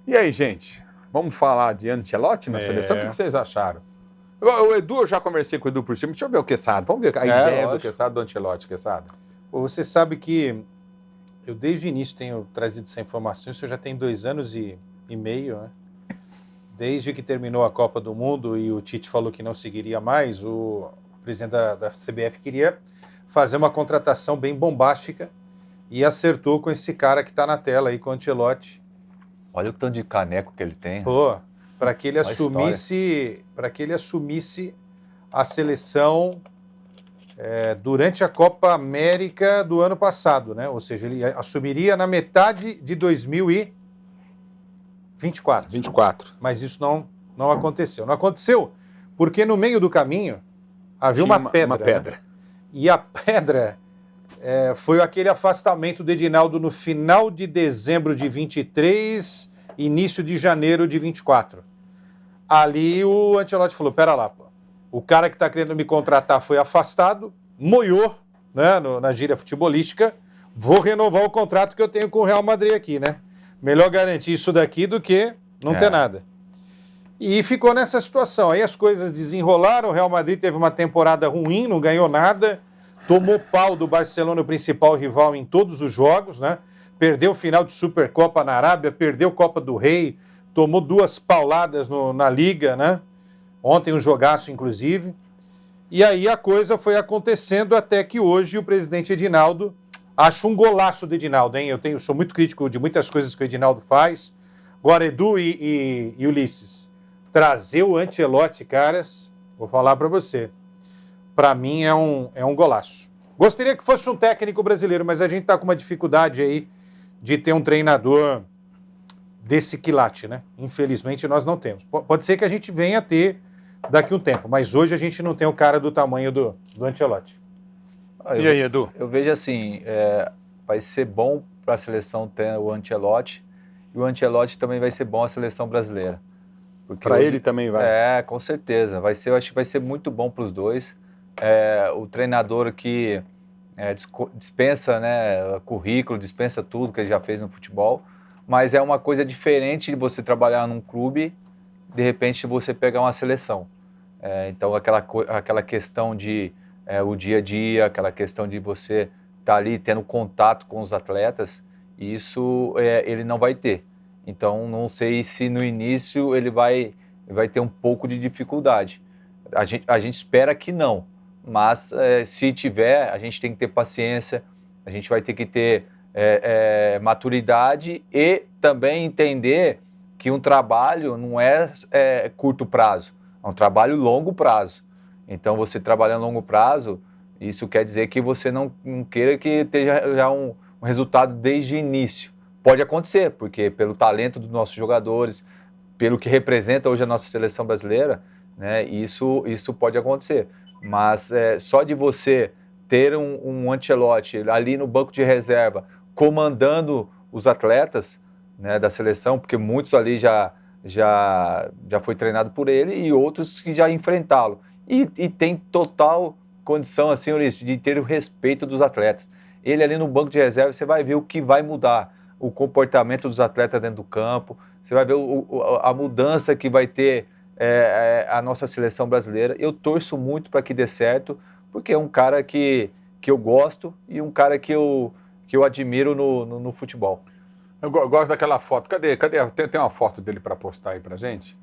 E aí, gente? Vamos falar de Ancelotti na seleção? O que vocês acharam? O Edu, eu já conversei com o Edu por cima. Deixa eu ver o Quesada. Vamos ver a ideia do Quesada do Ancelotti, Quesada. Você sabe que eu desde o início tenho trazido essa informação, isso já tem 2 anos e meio, né? Desde que terminou a Copa do Mundo e o Tite falou que não seguiria mais, o presidente da CBF queria fazer uma contratação bem bombástica e acertou com esse cara que está na tela aí, com o Ancelotti. Olha o tanto de caneco que ele tem. Pô, para que ele assumisse a seleção durante a Copa América do ano passado, né? Ou seja, ele assumiria na metade de 2024. 24. Mas isso não aconteceu. Não aconteceu porque no meio do caminho havia uma pedra. Né? E a pedra foi aquele afastamento do Edinaldo no final de dezembro de 23, início de janeiro de 24. Ali o Ancelotti falou, pera lá, pô. O cara que está querendo me contratar foi afastado, moiou, né, na gíria futebolística, vou renovar o contrato que eu tenho com o Real Madrid aqui, né? Melhor garantir isso daqui do que não ter nada. E ficou nessa situação. Aí as coisas desenrolaram, o Real Madrid teve uma temporada ruim, não ganhou nada, tomou pau do Barcelona, o principal rival, em todos os jogos, né? Perdeu o final de Supercopa na Arábia, perdeu Copa do Rei, tomou 2 pauladas na Liga, né? Ontem um jogaço, inclusive. E aí a coisa foi acontecendo até que hoje o presidente Edinaldo... Acho um golaço do Edinaldo, hein? Eu sou muito crítico de muitas coisas que o Edinaldo faz. Agora, Edu e Ulisses, trazer o Ancelotti, caras, vou falar para você. Para mim é um golaço. Gostaria que fosse um técnico brasileiro, mas a gente está com uma dificuldade aí de ter um treinador desse quilate, né? Infelizmente nós não temos. Pode ser que a gente venha a ter daqui a um tempo, mas hoje a gente não tem o cara do tamanho do Ancelotti. E aí, Edu? Eu vejo assim, vai ser bom para a seleção ter o Ancelotti, e o Ancelotti também vai ser bom a seleção brasileira. Para ele também vai? Com certeza. Eu acho que vai ser muito bom para os dois. O treinador que dispensa, né, currículo, dispensa tudo que ele já fez no futebol, mas é uma coisa diferente de você trabalhar num clube, de repente você pegar uma seleção. Então aquela questão de o dia a dia, aquela questão de você estar ali tendo contato com os atletas, isso ele não vai ter. Então não sei se no início ele vai ter um pouco de dificuldade. A gente espera que não, mas se tiver, a gente tem que ter paciência, a gente vai ter que ter maturidade e também entender que um trabalho não é curto prazo, é um trabalho longo prazo. Então, você trabalhando a longo prazo, isso quer dizer que você não queira que esteja já um resultado desde o início. Pode acontecer, porque pelo talento dos nossos jogadores, pelo que representa hoje a nossa seleção brasileira, né, isso pode acontecer. Mas só de você ter um Ancelotti ali no banco de reserva, comandando os atletas, né, da seleção, porque muitos ali já foi treinado por ele e outros que já enfrentá-lo. E tem total condição, assim, Ulisses, de ter o respeito dos atletas. Ele ali no banco de reserva, você vai ver o que vai mudar, o comportamento dos atletas dentro do campo, você vai ver a mudança que vai ter a nossa seleção brasileira. Eu torço muito para que dê certo, porque é um cara que eu gosto e um cara que eu admiro no futebol. Eu gosto daquela foto. Cadê? Tem uma foto dele para postar aí pra gente?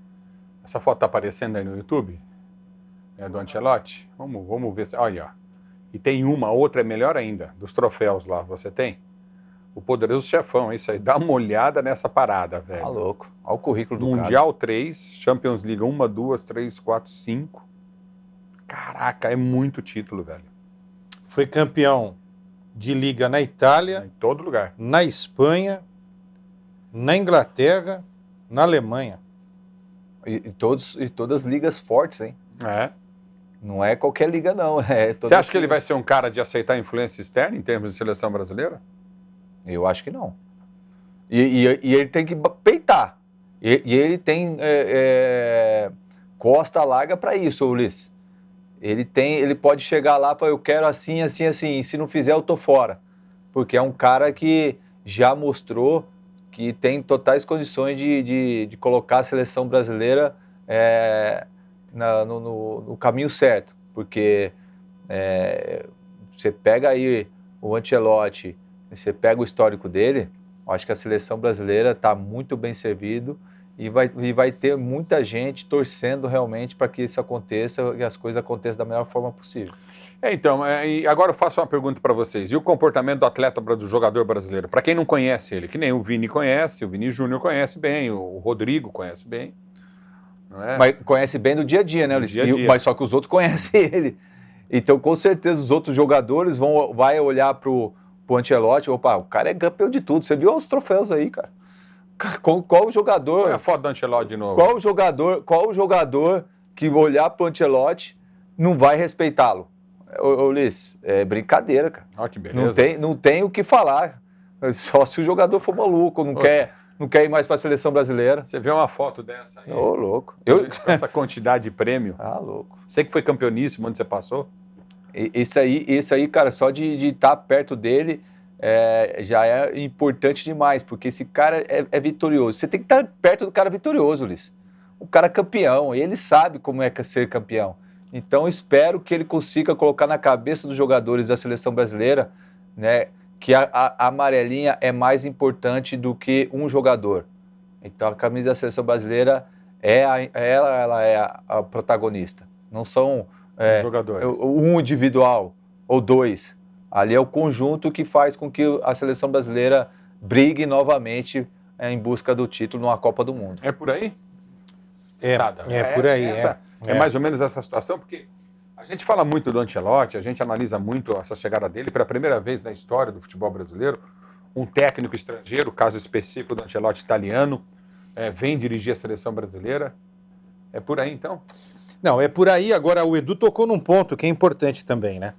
Essa foto tá aparecendo aí no YouTube? É do Ancelotti? Vamos ver. Olha, ó. E tem outra é melhor ainda, dos troféus lá, você tem? O Poderoso Chefão, isso aí. Dá uma olhada nessa parada, velho. Tá louco. Olha o currículo do Mundial 3, Champions League 1, 2, 3, 4, 5. Caraca, é muito título, velho. Foi campeão de Liga na Itália. Em todo lugar. Na Espanha, na Inglaterra, na Alemanha. E todas ligas fortes, hein? Não é qualquer liga, não. Você acha que ele vai ser um cara de aceitar influência externa em termos de seleção brasileira? Eu acho que não. E ele tem que peitar. E ele tem costa larga para isso, Ulisses. Ele pode chegar lá e falar, eu quero assim, assim, assim. E se não fizer, eu tô fora. Porque é um cara que já mostrou que tem totais condições de colocar a seleção brasileira no caminho certo, porque você pega aí o Ancelotti, você pega o histórico dele, eu acho que a seleção brasileira está muito bem servido e vai ter muita gente torcendo realmente para que isso aconteça e as coisas aconteçam da melhor forma possível. Então, e agora eu faço uma pergunta para vocês. E o comportamento do atleta, do jogador brasileiro? Para quem não conhece ele, que nem o Vini conhece, o Vini Júnior conhece bem, o Rodrigo conhece bem. Não é? Mas conhece bem do dia a dia, né, Ulisses? Mas só que os outros conhecem ele. Então, com certeza, os outros jogadores vão olhar pro Ancelotti, opa, o cara é campeão de tudo. Você viu os troféus aí, cara? Qual o jogador... Qual é a foto do Ancelotti de novo? Qual o jogador que olhar pro Ancelotti não vai respeitá-lo? Ulisses, é brincadeira, cara. Olha que beleza. Não tem o que falar. Só se o jogador for maluco, não quer ir mais para a seleção brasileira. Você vê uma foto dessa aí? Ô, louco. Com essa quantidade de prêmio. Ah, louco. Você que foi campeoníssimo onde você passou? Esse aí, cara, só de estar perto dele já é importante demais, porque esse cara é vitorioso. Você tem que estar perto do cara vitorioso, Ulisses. O cara é campeão, ele sabe como é ser campeão. Então, espero que ele consiga colocar na cabeça dos jogadores da seleção brasileira, né, que a amarelinha é mais importante do que um jogador. Então, a camisa da seleção brasileira ela é a protagonista. Não são jogadores. Um individual ou dois. Ali é o conjunto que faz com que a seleção brasileira brigue novamente em busca do título numa Copa do Mundo. É por aí? Por aí. É mais ou menos essa situação, porque a gente fala muito do Ancelotti, a gente analisa muito essa chegada dele. Pela primeira vez na história do futebol brasileiro, um técnico estrangeiro, caso específico do Ancelotti italiano, vem dirigir a seleção brasileira. É por aí, então? Não, é por aí. Agora, o Edu tocou num ponto que é importante também, né?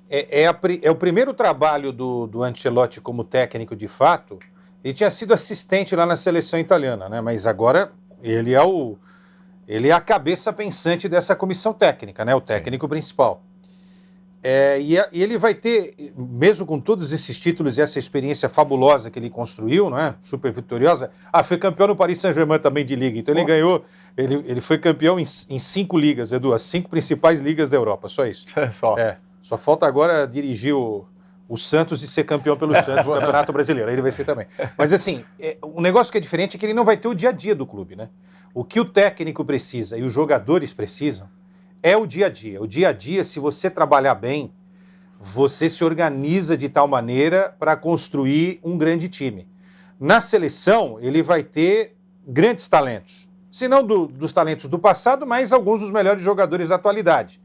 É o primeiro trabalho do Ancelotti como técnico de fato. Ele tinha sido assistente lá na seleção italiana, né? Mas agora ele é a cabeça pensante dessa comissão técnica, né? O técnico principal. E ele vai ter, mesmo com todos esses títulos e essa experiência fabulosa que ele construiu, não é? Super vitoriosa. Foi campeão no Paris Saint-Germain também de liga. Então ele foi campeão em 5 ligas, Edu, as 5 principais ligas da Europa, só isso. Só falta agora dirigir o Santos e ser campeão pelo Santos no Campeonato Brasileiro. Aí ele vai ser também. Mas assim, um negócio que é diferente é que ele não vai ter o dia a dia do clube, né? O que o técnico precisa e os jogadores precisam é o dia a dia. O dia a dia, se você trabalhar bem, você se organiza de tal maneira para construir um grande time. Na seleção, ele vai ter grandes talentos. Se não dos talentos do passado, mas alguns dos melhores jogadores da atualidade.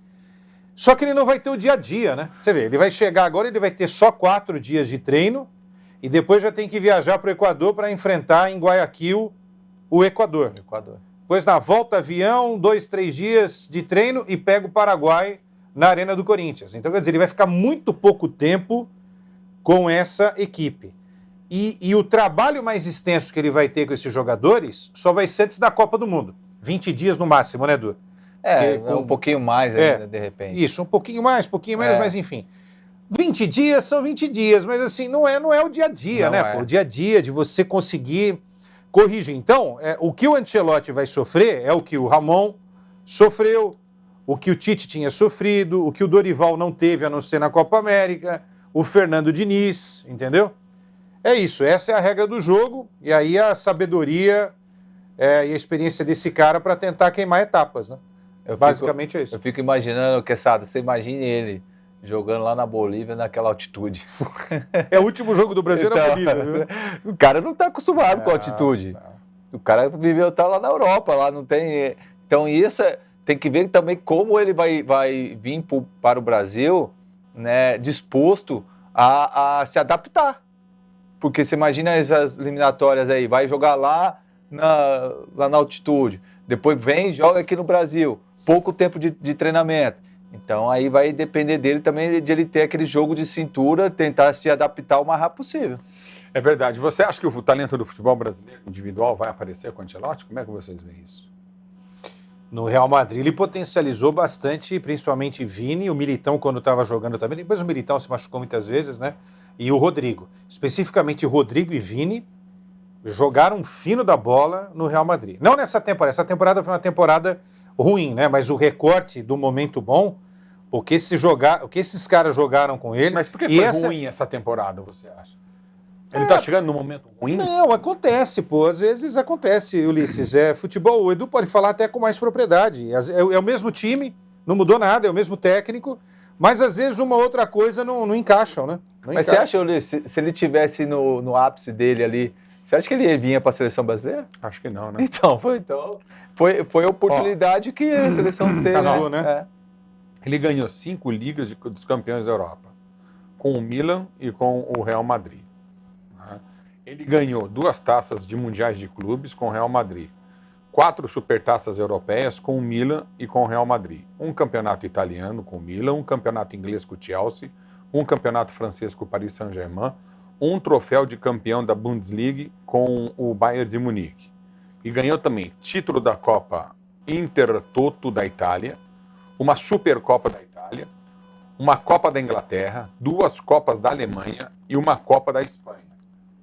Só que ele não vai ter o dia a dia, né? Você vê, ele vai chegar agora, ele vai ter só 4 dias de treino e depois já tem que viajar para o Equador para enfrentar em Guayaquil o Equador. Depois na volta, avião, 2, 3 dias de treino e pega o Paraguai na Arena do Corinthians. Então, quer dizer, ele vai ficar muito pouco tempo com essa equipe. E o trabalho mais extenso que ele vai ter com esses jogadores só vai ser antes da Copa do Mundo. 20 dias no máximo, né, Edu? Um pouquinho mais ainda, de repente. Isso, um pouquinho mais, um pouquinho menos, mas enfim. 20 dias são 20 dias, mas assim, não é o dia a dia, né? O dia a dia de você conseguir corrigir. Então, o que o Ancelotti vai sofrer é o que o Ramon sofreu, o que o Tite tinha sofrido, o que o Dorival não teve, a não ser na Copa América, o Fernando Diniz, entendeu? É isso, essa é a regra do jogo, e aí a sabedoria e a experiência desse cara para tentar queimar etapas, né? Basicamente é isso. Eu fico imaginando, Quesada, você imagine ele jogando lá na Bolívia naquela altitude. É o último jogo do Brasil na Bolívia, viu? O cara não está acostumado com a altitude. O cara tá lá na Europa, lá não tem... Então isso tem que ver também como ele vai vir para o Brasil, né, disposto a se adaptar. Porque você imagina essas eliminatórias aí, vai jogar lá na altitude, depois vem e joga aqui no Brasil, pouco tempo de treinamento. Então aí vai depender dele também, de ele ter aquele jogo de cintura, tentar se adaptar o mais rápido possível. É verdade. Você acha que o talento do futebol brasileiro individual vai aparecer com o Ancelotti? Como é que vocês veem isso? No Real Madrid ele potencializou bastante, principalmente Vini, o Militão quando estava jogando também, depois o Militão se machucou muitas vezes, né? E o Rodrigo. Especificamente Rodrigo e Vini, jogaram fino da bola no Real Madrid. Não nessa temporada, essa temporada foi uma temporada ruim, né? Mas o recorte do momento bom, o que esses caras jogaram com ele... Mas por que foi ruim essa temporada, você acha? Ele tá chegando num momento ruim? Não, acontece, pô. Às vezes acontece, Ulisses. Futebol, o Edu pode falar até com mais propriedade. É o mesmo time, não mudou nada, é o mesmo técnico, mas às vezes uma outra coisa não encaixam, né? Mas você acha, Ulisses, se ele tivesse no ápice dele ali, você acha que ele vinha para a seleção brasileira? Acho que não, né? Então foi a oportunidade que a seleção teve. Casou, né? Ele ganhou 5 ligas dos campeões da Europa, com o Milan e com o Real Madrid. Ele ganhou 2 taças de mundiais de clubes com o Real Madrid, 4 supertaças europeias com o Milan e com o Real Madrid, um campeonato italiano com o Milan, um campeonato inglês com o Chelsea, um campeonato francês com o Paris Saint-Germain, um troféu de campeão da Bundesliga com o Bayern de Munique. E ganhou também título da Copa Intertoto da Itália, uma Supercopa da Itália, uma Copa da Inglaterra, 2 Copas da Alemanha e uma Copa da Espanha.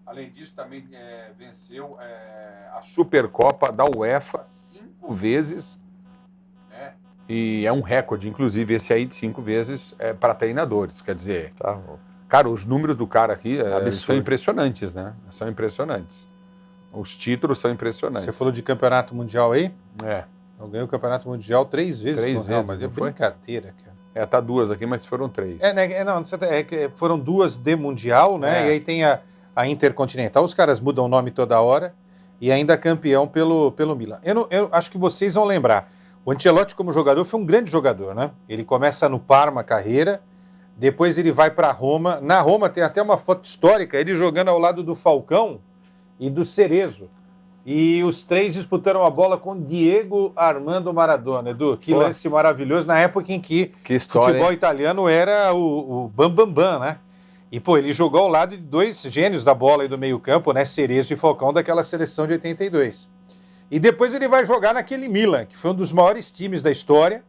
Além disso, também venceu a Supercopa da UEFA 5 vezes, né? E é um recorde, inclusive, esse aí de 5 vezes para treinadores. Quer dizer, cara, os números do cara aqui são impressionantes, né? São impressionantes. Os títulos são impressionantes. Você falou de campeonato mundial aí? Eu ganhei o campeonato mundial 3 vezes. 3 vezes, mas é brincadeira, cara. Tá 2 aqui, mas foram 3. Foram 2 de mundial, né? E aí tem a Intercontinental, os caras mudam o nome toda hora, e ainda campeão pelo Milan. Eu acho que vocês vão lembrar, o Ancelotti como jogador foi um grande jogador, né? Ele começa no Parma a carreira, depois ele vai para Roma, na Roma tem até uma foto histórica, ele jogando ao lado do Falcão e do Cerezo, e os 3 disputaram a bola com Diego Armando Maradona. Edu, que lance maravilhoso, na época em que futebol italiano era o bam, né? E, ele jogou ao lado de 2 gênios da bola e do meio-campo, né? Cerezo e Falcão, daquela seleção de 82. E depois ele vai jogar naquele Milan, que foi um dos maiores times da história,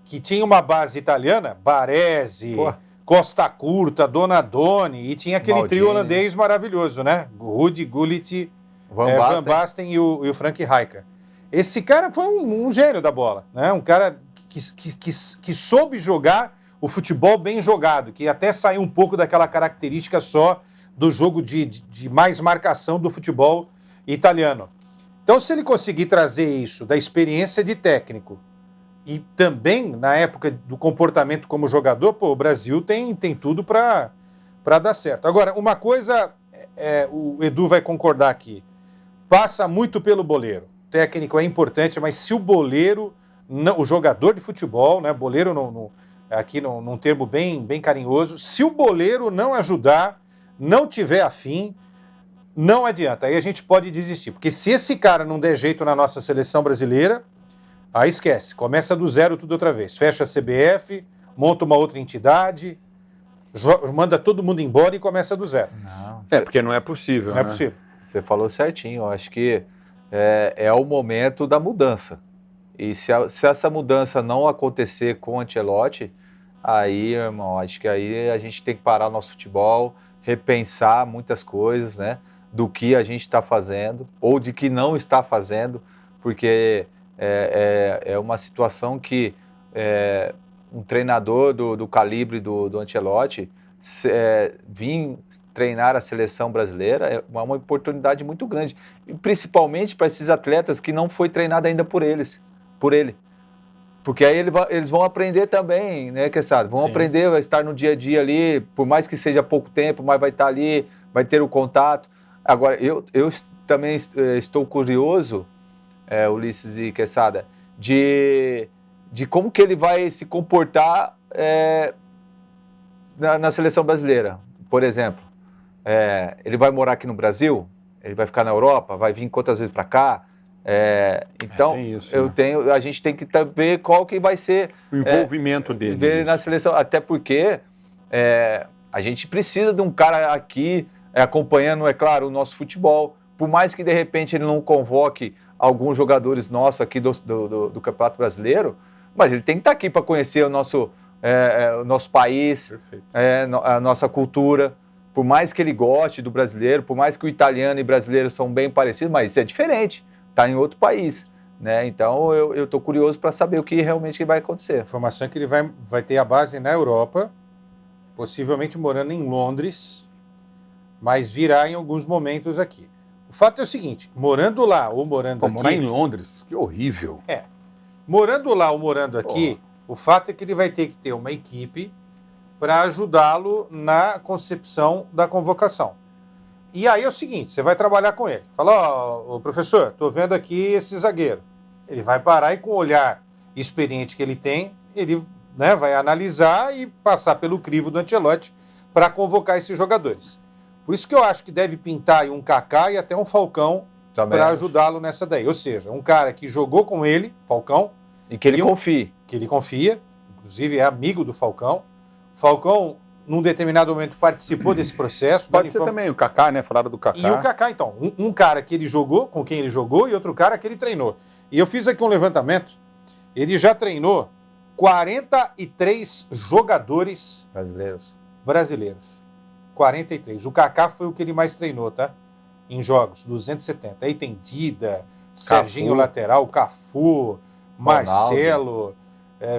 que tinha uma base italiana, Baresi, Costa Curta, Donadoni, e tinha aquele trio holandês maravilhoso, né? Rudi Gullit, Van Basten e o Frank Rijkaard. Esse cara foi um gênio da bola, né? Um cara que soube jogar o futebol bem jogado, que até saiu um pouco daquela característica só do jogo de mais marcação do futebol italiano. Então, se ele conseguir trazer isso da experiência de técnico e também na época do comportamento como jogador, o Brasil tem tudo para dar certo. Agora, uma coisa, o Edu vai concordar aqui, passa muito pelo boleiro. O técnico é importante, mas se o boleiro, o jogador de futebol, né, boleiro aqui num termo bem carinhoso, se o boleiro não ajudar, não tiver afim, não adianta. Aí a gente pode desistir. Porque se esse cara não der jeito na nossa seleção brasileira, aí esquece. Começa do zero tudo outra vez. Fecha a CBF, monta uma outra entidade, manda todo mundo embora e começa do zero. Porque não é possível. Não é possível. Você falou certinho. Eu acho que é o momento da mudança. E se essa mudança não acontecer com o Ancelotti, aí, irmão, acho que aí a gente tem que parar o nosso futebol, repensar muitas coisas, né? Do que a gente está fazendo ou de que não está fazendo, porque é uma situação que um treinador do calibre do Ancelotti vir treinar a seleção brasileira é uma oportunidade muito grande, e principalmente para esses atletas que não foi treinado ainda por ele. Porque aí eles vão aprender também, né, Quesada? Vão aprender a estar no dia a dia ali, por mais que seja pouco tempo, mas vai estar ali, vai ter o contato. Agora, eu também estou curioso, Ulisses e Quesada, de como que ele vai se comportar na seleção brasileira. Por exemplo, ele vai morar aqui no Brasil? Ele vai ficar na Europa? Vai vir quantas vezes para cá? Então, a gente tem que ver qual que vai ser o envolvimento dele na seleção, até porque a gente precisa de um cara aqui acompanhando, é claro, o nosso futebol, por mais que de repente ele não convoque alguns jogadores nossos aqui do Campeonato Brasileiro, mas ele tem que estar aqui para conhecer o nosso país, a nossa cultura, por mais que ele goste do brasileiro, por mais que o italiano e brasileiro são bem parecidos, mas isso é diferente, está em outro país, né? Então eu estou curioso para saber o que realmente vai acontecer. A informação é que ele vai ter a base na Europa, possivelmente morando em Londres, mas virá em alguns momentos aqui. O fato é o seguinte, morando lá ou morando aqui... Morar em Londres, que horrível. Morando lá ou morando aqui, o fato é que ele vai ter que ter uma equipe para ajudá-lo na concepção da convocação. E aí é o seguinte, você vai trabalhar com ele. Fala, ó, professor, estou vendo aqui esse zagueiro. Ele vai parar e com o olhar experiente que ele tem, ele, né, vai analisar e passar pelo crivo do Ancelotti para convocar esses jogadores. Por isso que eu acho que deve pintar aí um Kaká e até um Falcão para ajudá-lo nessa daí. Ou seja, um cara que jogou com ele, Falcão. E que ele confie. Que ele confia, inclusive é amigo do Falcão. Falcão, num determinado momento, participou desse processo. Pode ser também o Kaká, né? Falaram do Kaká. E o Kaká, então. Um cara que ele jogou, com quem ele jogou, e outro cara que ele treinou. E eu fiz aqui um levantamento. Ele já treinou 43 jogadores brasileiros. 43. O Kaká foi o que ele mais treinou, tá? Em jogos, 270. Aí tem Dida, Serginho lateral, Cafu, Marcelo,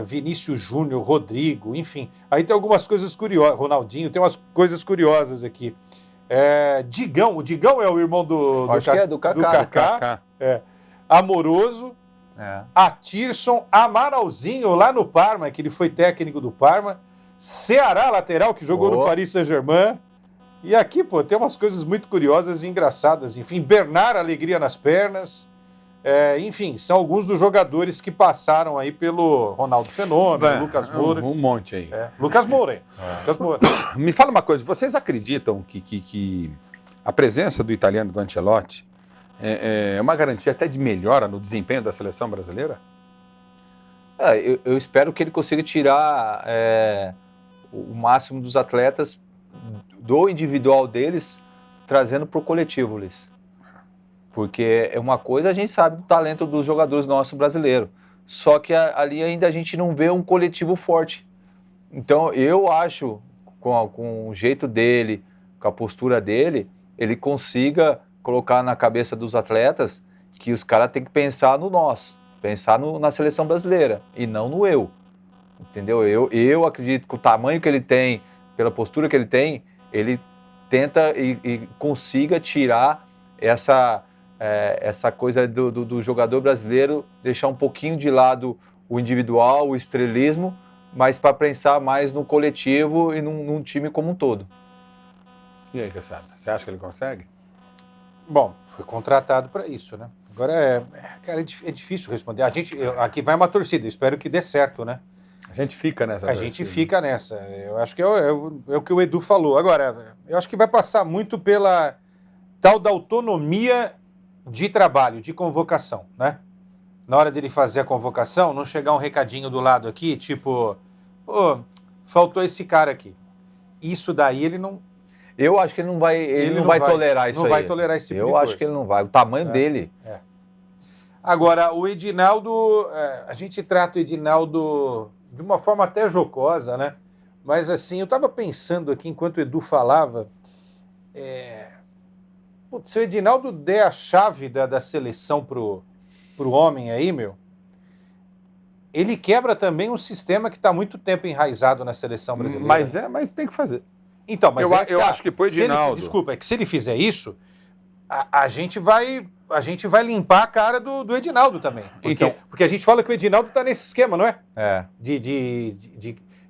Vinícius Júnior, Rodrigo, enfim. Aí tem algumas coisas curiosas. Ronaldinho, tem umas coisas curiosas aqui. Digão, o Digão é o irmão do Kaká. Amoroso, Atirson, Amaralzinho lá no Parma, que ele foi técnico do Parma. Ceará, lateral, que jogou no Paris Saint-Germain. E aqui, pô, tem umas coisas muito curiosas e engraçadas. Enfim, Bernard, alegria nas pernas. Enfim, são alguns dos jogadores que passaram aí pelo Ronaldo Fenômeno, Lucas Moura. Um monte aí. Lucas Moura. Lucas Moura. Me fala uma coisa, vocês acreditam que a presença do italiano, do Ancelotti, é uma garantia até de melhora no desempenho da seleção brasileira? Eu espero que ele consiga tirar o máximo dos atletas do individual deles, trazendo para o coletivo, Luiz. Porque é uma coisa, a gente sabe do talento dos jogadores nossos brasileiros, só que ali ainda a gente não vê um coletivo forte. Então eu acho, com o jeito dele, com a postura dele, ele consiga colocar na cabeça dos atletas que os caras têm que pensar no nosso, pensar na seleção brasileira e não no eu. Entendeu? Eu acredito que o tamanho que ele tem, pela postura que ele tem, ele tenta e consiga tirar essa coisa do jogador brasileiro, deixar um pouquinho de lado o individual, o estrelismo, mas para pensar mais no coletivo e num time como um todo. E aí, Cassada, você acha que ele consegue? Bom, foi contratado para isso, né? Agora, cara, é difícil responder. Aqui vai uma torcida, espero que dê certo, né? A gente fica nessa. A gente fica nessa. Eu acho que é o que o Edu falou. Agora, eu acho que vai passar muito pela tal da autonomia de trabalho, de convocação, né? Na hora dele fazer a convocação, não chegar um recadinho do lado aqui, tipo, pô, faltou esse cara aqui. Isso daí ele não... Eu acho que ele não vai tolerar isso aí. Não vai tolerar esse tipo de coisa. Eu acho que ele não vai. O tamanho dele. Agora, o Edinaldo, a gente trata o Edinaldo de uma forma até jocosa, né? Mas assim, eu estava pensando aqui, enquanto o Edu falava, se o Edinaldo der a chave da seleção pro homem aí, meu, ele quebra também um sistema que está há muito tempo enraizado na seleção brasileira. Mas tem que fazer. Então, mas eu acho que pro Edinaldo... Desculpa, é que se ele fizer isso, a gente vai limpar a cara do Edinaldo também. Porque a gente fala que o Edinaldo está nesse esquema, não é?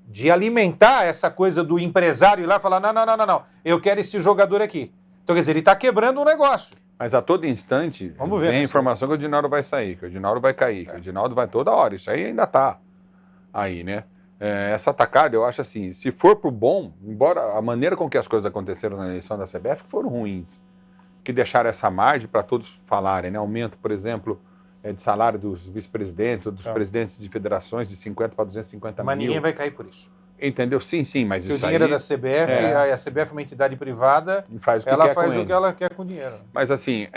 De alimentar essa coisa do empresário ir lá e falar, não, eu quero esse jogador aqui. Então, quer dizer, ele está quebrando um negócio. Mas a todo instante vem a informação que o Edinaldo vai sair, que o Edinaldo vai cair, que o Edinaldo vai toda hora. Isso aí ainda está aí, né? Essa atacada, eu acho assim, se for pro bom, embora a maneira com que as coisas aconteceram na eleição da CBF foram ruins, que deixaram essa margem para todos falarem, né? Aumento, por exemplo, de salário dos vice-presidentes ou dos presidentes de federações de 50 para 250 mil. Mas ninguém vai cair por isso. Entendeu? Sim, mas porque isso aí... o dinheiro é da CBF, a CBF é uma entidade privada, ela faz o que ela quer com o dinheiro. Mas assim,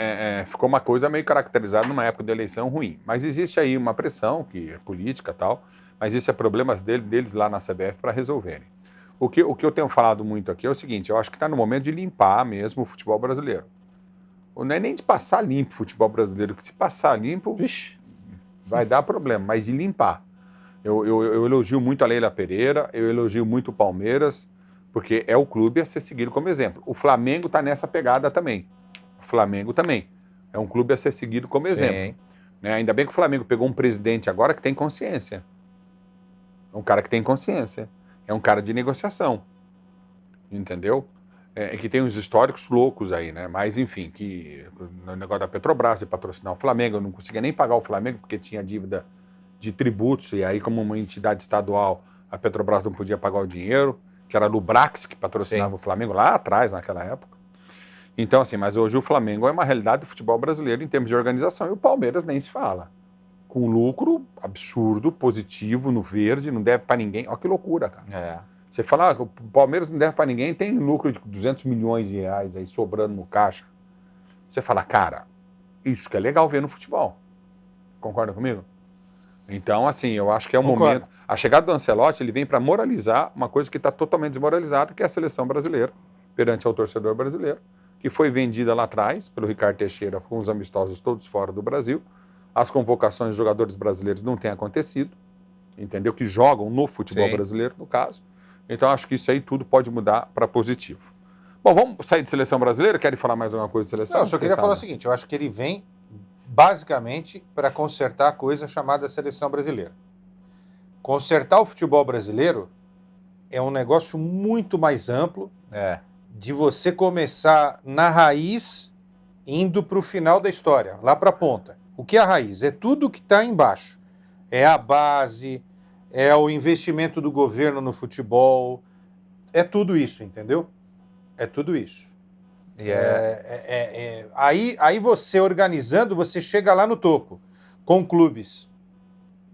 ficou uma coisa meio caracterizada numa época de eleição ruim. Mas existe aí uma pressão, que é política e tal, mas isso é problemas deles lá na CBF para resolverem. O que eu tenho falado muito aqui é o seguinte, eu acho que está no momento de limpar mesmo o futebol brasileiro. Não é nem de passar limpo o futebol brasileiro, que se passar limpo, vixe, vai dar problema, mas de limpar. Eu elogio muito a Leila Pereira, eu elogio muito o Palmeiras, porque é o clube a ser seguido como exemplo. O Flamengo está nessa pegada também. O Flamengo também. É um clube a ser seguido como exemplo. Né? Ainda bem que o Flamengo pegou um presidente agora que tem consciência. É um cara que tem consciência. É um cara de negociação. Entendeu? Que tem uns históricos loucos aí, né? Mas, enfim, que no negócio da Petrobras, de patrocinar o Flamengo, eu não conseguia nem pagar o Flamengo porque tinha dívida de tributos, e aí, como uma entidade estadual, a Petrobras não podia pagar o dinheiro, que era a Lubrax que patrocinava o Flamengo lá atrás, naquela época. Então, assim, mas hoje o Flamengo é uma realidade do futebol brasileiro em termos de organização, e o Palmeiras nem se fala. Com lucro absurdo, positivo, no verde, não deve para ninguém. Olha que loucura, cara. Você fala, o Palmeiras não deve para ninguém, tem lucro de 200 milhões de reais aí sobrando no caixa. Você fala, cara, isso que é legal ver no futebol. Concorda comigo? Então, assim, eu acho que é o momento. A chegada do Ancelotti, ele vem para moralizar uma coisa que está totalmente desmoralizada, que é a seleção brasileira, perante ao torcedor brasileiro, que foi vendida lá atrás pelo Ricardo Teixeira com os amistosos todos fora do Brasil. As convocações de jogadores brasileiros não têm acontecido, entendeu? Que jogam no futebol brasileiro, no caso. Então, acho que isso aí tudo pode mudar para positivo. Bom, vamos sair de seleção brasileira? Querem falar mais alguma coisa de seleção? Não, eu só queria falar o seguinte, eu acho que ele vem basicamente para consertar a coisa chamada seleção brasileira. Consertar o futebol brasileiro é um negócio muito mais amplo de você começar na raiz indo para o final da história, lá para a ponta. O que é a raiz? É tudo que está embaixo. É a base, é o investimento do governo no futebol, é tudo isso, entendeu? É tudo isso. Aí você organizando, você chega lá no topo, com clubes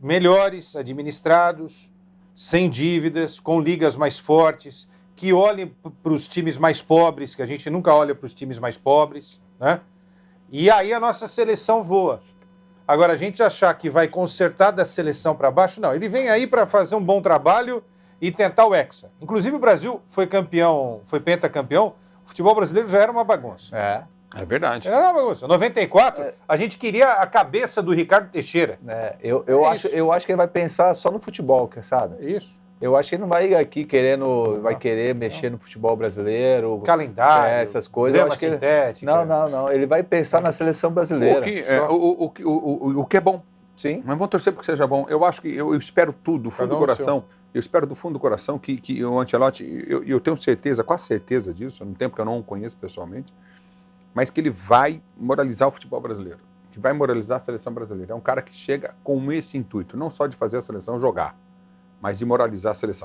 melhores, administrados, sem dívidas, com ligas mais fortes, que olhem para os times mais pobres, que a gente nunca olha para os times mais pobres, né? E aí a nossa seleção voa. Agora, a gente achar que vai consertar da seleção para baixo, não. Ele vem aí para fazer um bom trabalho e tentar o Hexa. Inclusive, o Brasil foi campeão, foi pentacampeão. O futebol brasileiro já era uma bagunça. É verdade. Era uma bagunça. Em 94, a gente queria a cabeça do Ricardo Teixeira. Eu acho que ele vai pensar só no futebol, sabe? Isso. Eu acho que ele não vai aqui querer mexer no futebol brasileiro. Calendário, essas coisas. Grama sintética. Não. Ele vai pensar na seleção brasileira. O que é bom. Sim. Mas vamos torcer porque seja bom. Eu acho que eu espero tudo, do fundo do coração. Eu espero do fundo do coração que o Ancelotti, eu tenho certeza, quase certeza disso, no tempo que eu não o conheço pessoalmente, mas que ele vai moralizar o futebol brasileiro, que vai moralizar a seleção brasileira. É um cara que chega com esse intuito, não só de fazer a seleção jogar, mas de moralizar a seleção.